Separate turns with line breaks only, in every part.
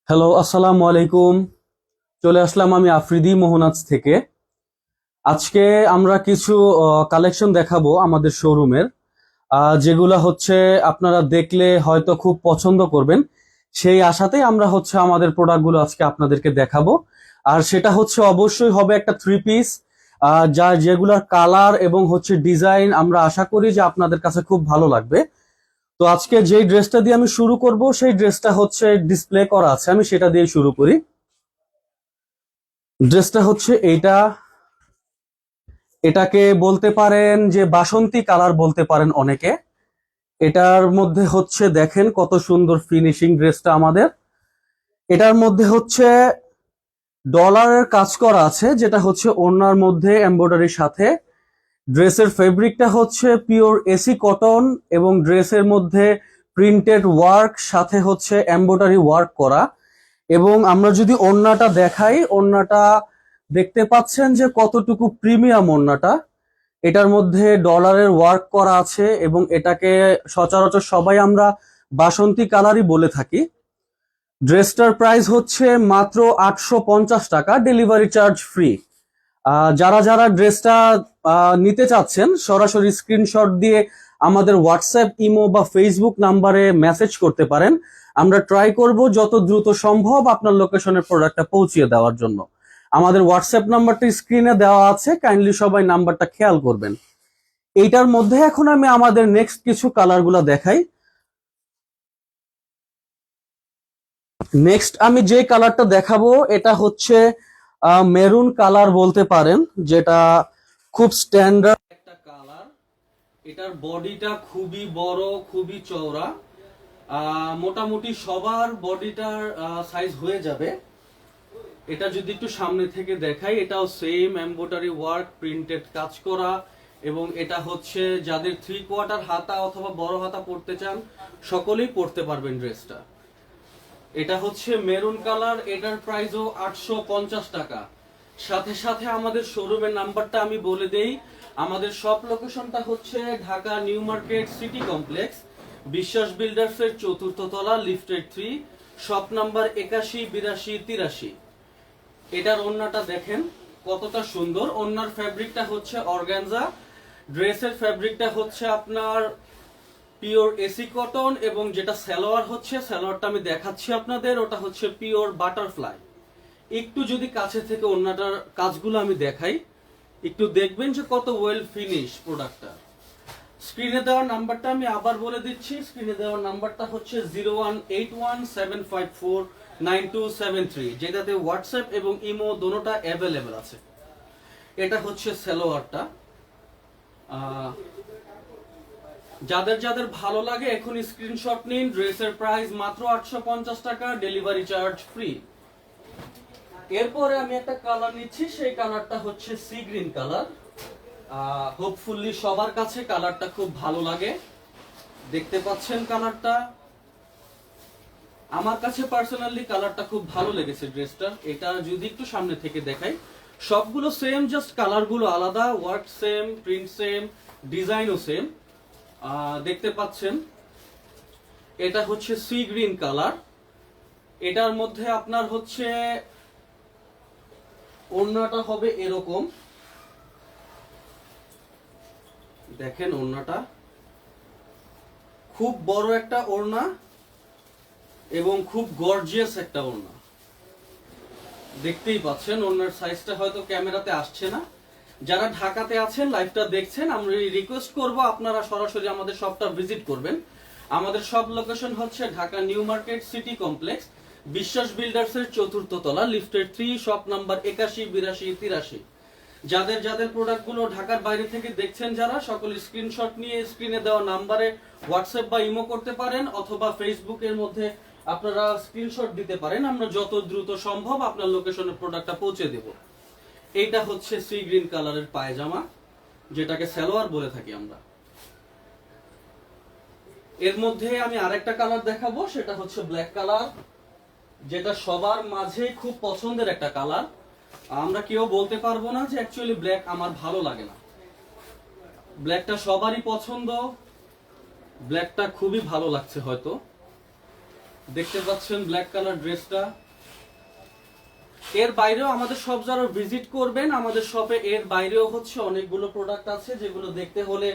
Hello, আসসালামু আলাইকুম। চলে আসলাম আমি আফ্রিদি মোহনাজ থেকে। আজকে আমরা কিছু কালেকশন দেখাবো আমাদের শোরুমের, যেগুলা হচ্ছে আপনারা দেখলে হয়তো খুব পছন্দ করবেন। সেই আশাতেই আমরা হচ্ছে আমাদের প্রোডাক্টগুলো আজকে আপনাদেরকে দেখাবো। আর সেটা হচ্ছে অবশ্যই হবে একটা থ্রি পিস, যা যেগুলার কালার এবং হচ্ছে ডিজাইন আমরা আশা করি যে আপনাদের কাছে খুব ভালো লাগবে। তো আজকে যেই ড্রেসটা দিয়ে আমি শুরু করব সেই ড্রেসটা হচ্ছে ডিসপ্লে করা আছে, আমি সেটা দিয়ে শুরু করি। ড্রেসটা হচ্ছে এইটা। এটাকে বলতে পারেন যে বাসন্তী কালার বলতে পারেন অনেকে। এটার মধ্যে হচ্ছে দেখেন কত সুন্দর ফিনিশিং ড্রেসটা আমাদের। এটার মধ্যে হচ্ছে ডলারের কাজ করা আছে, যেটা হচ্ছে ওড়নার মধ্যে এমব্রয়ডারির সাথে। ড্রেসের ফেব্রিকটা হচ্ছে পিওর এসি কটন এবং ড্রেসের মধ্যে প্রিন্টেড ওয়ার্ক সাথে হচ্ছে এমব্রয়ডারি ওয়ার্ক করা। এবং আমরা যদি ওড়নাটা দেখাই, ওড়নাটা দেখতে পাচ্ছেন যে কতটুকু প্রিমিয়াম ওড়নাটা। এটার মধ্যে ডলারের ওয়ার্ক করা আছে এবং এটাকে সচরাচর সবাই আমরা বাসন্তী কালারই বলে থাকি। ড্রেসটার প্রাইস হচ্ছে মাত্র 850 টাকা, ডেলিভারি চার্জ ফ্রি। যারা যারা ড্রেসটা নিতে চাচ্ছেন সরাসরি স্ক্রিনশট দিয়ে আমাদের হোয়াটসঅ্যাপ, ইমো বা ফেসবুক নাম্বারে মেসেজ করতে পারেন। আমরা ট্রাই করব যত দ্রুত সম্ভব আপনার লোকেশনের প্রোডাক্টটা পৌঁছিয়ে দেওয়ার জন্য। আমাদের হোয়াটসঅ্যাপ নাম্বারটা স্ক্রিনে দেওয়া আছে, কাইন্ডলি সবাই নাম্বারটা খেয়াল করবেন। এইটার মধ্যে এখন আমি আমাদের নেক্সট কিছু কালারগুলো দেখাই। নেক্সট আমি যে কালারটা দেখাবো এটা হচ্ছে মেরুন কালার বলতে পারেন, যেটা খুব স্ট্যান্ডার্ড একটা কালার। এটার বডিটা খুবই বড়, খুবই চওড়া। মোটামুটি সবার বডিটার সাইজ হয়ে যাবে। এটা যদি একটু সামনে থেকে দেখাই, এটাও সেম এমব্রয়ডারি ওয়ার্ক, প্রিন্টেড কাজ করা। এবং এটা হচ্ছে যাদের 3/4 হাতা অথবা বড় হাতা পরতে চান সকলেই পরতে পারবেন ড্রেসটা। এটা হচ্ছে মেরুন কালার, এটার প্রাইসও 850 টাকা। সাথে সাথে আমাদের শোরুমের নাম্বারটা আমি বলে দেই। আমাদের শপ লোকেশনটা হচ্ছে Dhaka new market city complex, বিশ্বাস বিল্ডার্স এর 4র্থ তলা, লিফটেড 3, শপ নাম্বার 81, 82, 83। এটার ওড়নাটা দেখেন কতটা সুন্দর। ওড়নার ফ্যাব্রিকটা হচ্ছে অর্গানজা, ড্রেসের ফ্যাব্রিকটা হচ্ছে আপনার পিওর এসি কটন এবং যেটা সালোয়ার হচ্ছে, সালোয়ারটা আমি দেখাচ্ছি আপনাদের, ওটা হচ্ছে পিওর বাটারফ্লাই। একটু যদি কাছে থেকে ওড়নাটার কাজগুলো আমি দেখাই, একটু দেখবেন যে কত ওয়েল ফিনিশ প্রোডাক্টটা। স্ক্রিনে দেওয়ার নাম্বারটা আমি আবার বলে দিচ্ছি। স্ক্রিনে দেওয়ার নাম্বারটা হচ্ছে 018175499273, যেটাতে হোয়াটসঅ্যাপ এবং ইমো দোনোটা অ্যাভেলেবেল আছে। এটা হচ্ছে সালোয়ারটা। যাদের যাদের ভালো লাগে এখন স্ক্রিনশট নিন। ড্রেসের প্রাইস মাত্র 850 টাকা, ডেলিভারি চার্জ ফ্রি। এরপরে আমি একটা কালার নিচ্ছি, সেই কালারটা হচ্ছে সি গ্রিন কালার। হোপফুলি সবার কাছে কালারটা খুব ভালো লাগে। দেখতে পাচ্ছেন কালারটা, আমার কাছে পার্সোনালি কালারটা খুব ভালো লেগেছে ড্রেসটার। এটা যদি একটু সামনে থেকে দেখাই, সবগুলো সেম, জাস্ট কালারগুলো আলাদা, ওয়ার্ক সেম, প্রিন্ট সেম, ডিজাইনও সেম। দেখতে পাচ্ছেন এটা হচ্ছে সি গ্রিন কালার। এটার মধ্যে আপনার হচ্ছে ওড়নাটা হবে এরকম, দেখেন ওড়নাটা খুব বড় একটা ওড়না এবং খুব গর্জিয়াস একটা ওড়না। দেখতেই পাচ্ছেন ওড়নার সাইজটা হয়তো ক্যামেরাতে আসছে না। যারা ঢাকাতে আছেন লাইভটা দেখছেন, আমরা রিকোয়েস্ট করব আপনারা সরাসরি আমাদের শপটা ভিজিট করবেন। আমাদের শপ লোকেশন হচ্ছে Dhaka new market city complex, বিশ্বাস বিল্ডার্স এর 4র্থ তলা, লিফটেড 3, শপ নাম্বার 81, 82, 83। যাদের যাদের প্রোডাক্টগুলো ঢাকার বাইরে থেকে দেখছেন যারা, সকল স্ক্রিনশট নিয়ে স্ক্রিনে দেওয়া নাম্বারে হোয়াটসঅ্যাপ বা ইমো করতে পারেন, অথবা ফেসবুকের মধ্যে আপনারা স্ক্রিনশট দিতে পারেন। আমরা যত দ্রুত সম্ভব আপনার লোকেশনে প্রোডাক্টটা পৌঁছে দেব। এইটা হচ্ছে সি গ্রিন কালারের পায়জামা, যেটাকে সালোয়ার বলে থাকি আমরা। এর মধ্যে আমি আরেকটা কালার দেখাবো, সেটা হচ্ছে ব্ল্যাক কালার, যেটা সবার মাঝে খুব পছন্দের একটা কালার। আমরা কেউ বলতে পারবো না যে অ্যাকচুয়ালি ব্ল্যাক আমার ভালো লাগে না। ব্ল্যাকটা সবারই পছন্দ, ব্ল্যাকটা খুবই ভালো লাগছে হয়তো। দেখতে পাচ্ছেন ব্ল্যাক কালার ড্রেসটা। এর বাইরেও আমাদের শপ যারা ভিজিট করবেন, আমাদের শপে এর বাইরেও হচ্ছে অনেকগুলো প্রোডাক্ট আছে, যেগুলো দেখতে হলে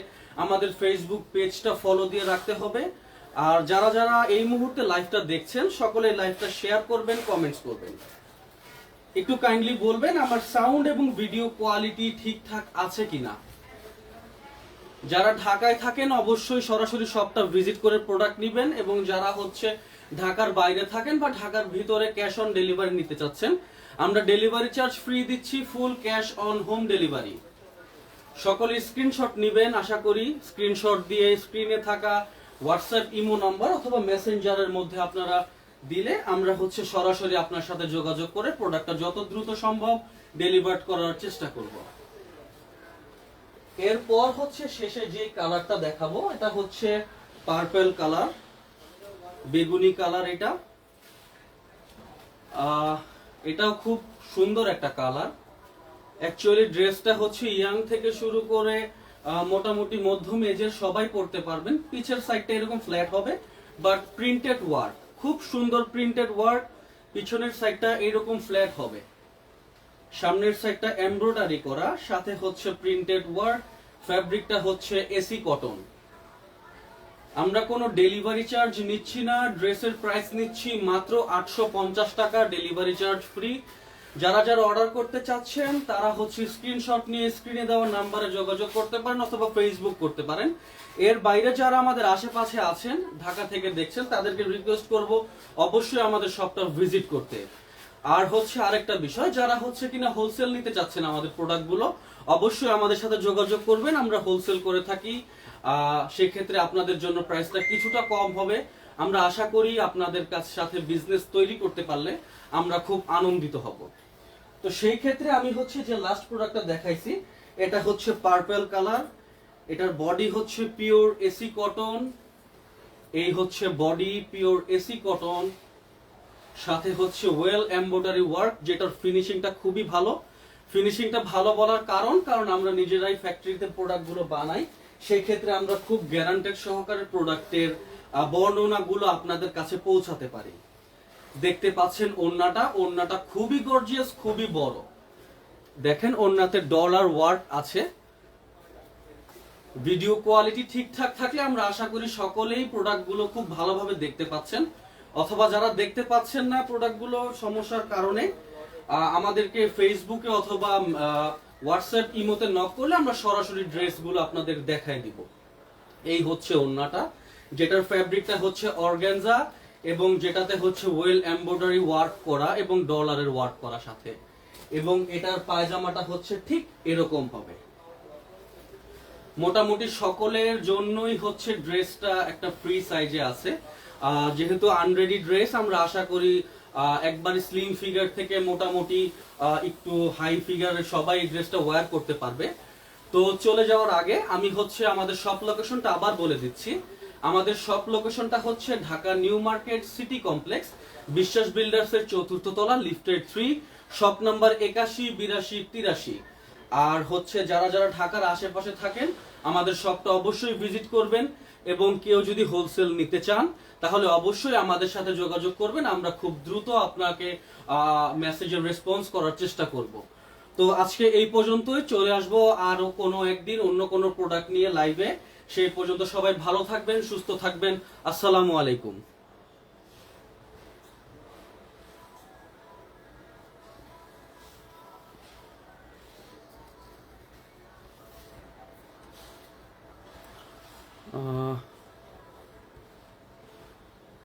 আমাদের ফেসবুক পেজটা ফলো দিয়ে রাখতে হবে। আর যারা যারা এই মুহূর্তে লাইভটা দেখছেন, সকলে লাইভটা শেয়ার করবেন, কমেন্টস করবেন। একটু কাইন্ডলি বলবেন আমার সাউন্ড এবং ভিডিও কোয়ালিটি ঠিকঠাক আছে কিনা। যারা ঢাকায় থাকেন অবশ্যই সরাসরি শপটা ভিজিট করে প্রোডাক্ট নেবেন, এবং যারা হচ্ছে ঢাকার বাইরে থাকেন বা ঢাকার ভিতরে ক্যাশ অন ডেলিভারি নিতে চাচ্ছেন, আমরা ডেলিভারি চার্জ ফ্রি দিচ্ছি, full cash on home delivery. সকলে স্ক্রিনশট নেবেন, আশা করি স্ক্রিনশট দিয়ে স্ক্রিনে থাকা হোয়াটসঅ্যাপ ইমো নাম্বার অথবা মেসেঞ্জারের মধ্যে আপনারা দিলে আমরা হচ্ছে সরাসরি আপনার সাথে যোগাযোগ করে প্রোডাক্টটা যত দ্রুত সম্ভব ডেলিভার করার চেষ্টা করব। এরপর হচ্ছে শেষে যে কালারটা দেখাবো, এটা হচ্ছে পার্পল কালার, বেগুনি কালার। এটাও খুব সুন্দর একটা কালার। অ্যাকচুয়ালি ড্রেসটা হচ্ছে ইয়াং থেকে শুরু করে মোটামুটি মধ্যম এজের সবাই পরতে পারবেন। পিছের সাইডটা এরকম ফ্ল্যাট হবে, বাট প্রিন্টেড ওয়ার্ক, খুব সুন্দর প্রিন্টেড ওয়ার্ক। পিছনের সাইডটা এরকম ফ্ল্যাট হবে, সামনের সাইডটা এমব্রয়ডারি করা, সাথে হচ্ছে প্রিন্টেড ওয়ার্ক। ফ্যাব্রিকটা হচ্ছে এসি কটন। আমরা কোনো ডেলিভারি চার্জ নিচ্ছি না, ড্রেসের প্রাইস নিচ্ছি মাত্র 850 টাকা, ডেলিভারি চার্জ ফ্রি। যারা যারা অর্ডার করতে চাচ্ছেন তারা হচ্ছে স্ক্রিনশট নিয়ে স্ক্রিনে দেওয়া নাম্বারে যোগাযোগ করতে পারেন অথবা ফেসবুক করতে পারেন। এর বাইরে যারা আমাদের আশেপাশে আছেন, ঢাকা থেকে দেখছেন, তাদেরকে রিকোয়েস্ট করব অবশ্যই আমাদের শপটা ভিজিট করতে। আর হচ্ছে আরেকটা বিষয়, যারা হচ্ছে কিনা হোলসেল নিতে চাচ্ছেন আমাদের প্রোডাক্টগুলো, অবশ্যই আমাদের সাথে যোগাযোগ করবেন, আমরা হোলসেল করে থাকি। সেক্ষেত্রে আপনাদের জন্য প্রাইসটা কিছুটা কম হবে। আমরা আশা করি আপনাদের সাথে বিজনেস তৈরি করতে পারলে আমরা খুব আনন্দিত হব। তো সেই ক্ষেত্রে আমি হচ্ছে যে লাস্ট প্রোডাক্টটা দেখাইছি, এটা হচ্ছে পার্পল কালার। এটার বডি হচ্ছে পিওর এসি কটন, এই হচ্ছে বডি পিওর এসি কটন, সাথে হচ্ছে ওয়েল এমব্রয়ডারি ওয়ার্ক, যেটার ফিনিশিংটা খুবই ভালো। ফিনিশিংটা ভালো বলার কারণ আমরা নিজেরাই ফ্যাক্টরিতে প্রোডাক্টগুলো বানাই, সেই ক্ষেত্রে আমরা খুব গ্যারান্টেড সহকারে প্রোডাক্টের বর্ণনাগুলো আপনাদের কাছে পৌঁছাতে পারি। দেখতে পাচ্ছেন ওড়নাটা খুবই গর্জিয়াস, খুবই বড়। দেখেন ওড়নাতে ডলার ওয়ার্ক আছে। ভিডিও কোয়ালিটি ঠিকঠাক থাকলে আমরা আশা করি সকলেই প্রোডাক্টগুলো খুব ভালোভাবে দেখতে পাচ্ছেন, অথবা যারা দেখতে পাচ্ছেন না প্রোডাক্টগুলো সমস্যার কারণে আমাদেরকে ফেসবুকে অথবা হোয়াটসঅ্যাপ ইমোতে নক করলে আমরা সরাসরি ড্রেসগুলো আপনাদের দেখাই দিব। এই হচ্ছে ওড়নাটা, যেটার ফ্যাব্রিকটা হচ্ছে অর্গানজা এবং যেটাতে হচ্ছে ওয়েল এমব্রয়ডারি ওয়ার্ক করা এবং ডলারের ওয়ার্ক করা সাথে, এবং এটার পায়জামাটা হচ্ছে ঠিক এরকম হবে। মোটামুটি সকলের জন্যই হচ্ছে ড্রেসটা একটা ফ্রি সাইজে আছে। যেহেতু আনরেডি ড্রেস, আমরা আশা করি একবার স্লিম ফিগার থেকে মোটামুটি একটু হাই ফিগারের সবাই ড্রেসটা ওয়্যার করতে পারবে। তো চলে যাওয়ার আগে আমি হচ্ছে আমাদের শপ লোকেশনটা আবার বলে দিচ্ছি। আমাদের শপ লোকেশনটা হচ্ছে Dhaka new market city complex, বিশ্বাস বিল্ডার্স এর 4th তলা, লিফটের 3, শপ নাম্বার 81, 82, 83। আর হচ্ছে যারা যারা ঢাকার আশেপাশে থাকেন আমাদের শপটা অবশ্যই ভিজিট করবেন, এবং কেউ যদি হোলসেল নিতে চান তাহলে অবশ্যই আমাদের সাথে যোগাযোগ করবেন, আমরা খুব দ্রুত আপনাকে মেসেজের রেসপন্স করার চেষ্টা করব। তো আজকে এই পর্যন্তই, চলে আসবো আরো কোনো একদিন অন্য কোনো প্রোডাক্ট নিয়ে লাইভে। সেই পর্যন্ত সবাই ভালো থাকবেন, সুস্থ থাকবেন। আসসালামু আলাইকুম।